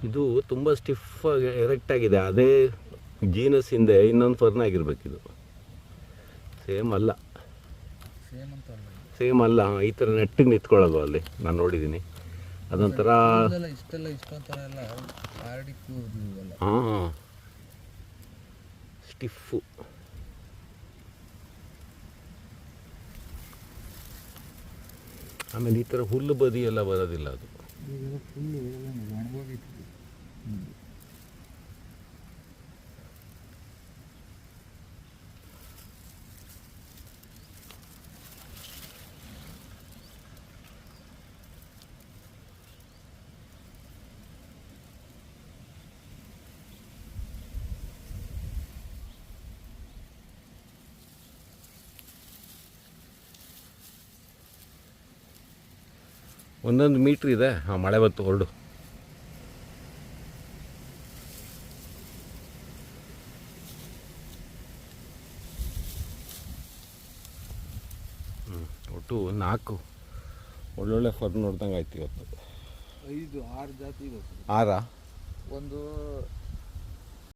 ಇದು ತುಂಬ stiff erect ಆಗಿದೆ. ಅದೇ ಜೀನಸ್ ಹಿಂದೆ ಇನ್ನೊಂದು ಫರ್ನ್ ಆಗಿರ್ಬೇಕಿದು. ಸೇಮ್ ಅಲ್ಲ, ಸೇಮ್ ಅಲ್ಲ. ಈ ಥರ ನೆಟ್ಟಿಗೆ ನಿಂತ್ಕೊಳ್ಳಲ್ವ ಅಲ್ಲಿ, ನಾನು ನೋಡಿದ್ದೀನಿ. ಅದೊಂಥರ ಹಾಂ ಸ್ಟಿಫು. ಆಮೇಲೆ ಈ ಥರ ಹುಲ್ಲು ಬದಿ ಎಲ್ಲ ಬರೋದಿಲ್ಲ ಅದು. ಒಂದೊಂದು ಮೀಟ್ರ್ ಇದೆ. ಹಾಂ, ಮಳೆ ಬಂತು, ಹೊರಡು. ಒಟ್ಟು 4 ಒಳ್ಳೊಳ್ಳೆ ಫರ್ನ್ ನೋಡ್ದಂಗೆ ಆಯ್ತು ಇವತ್ತು. 5-6 ಜಾತಿ ಇದೆ. 6 ಒಂದು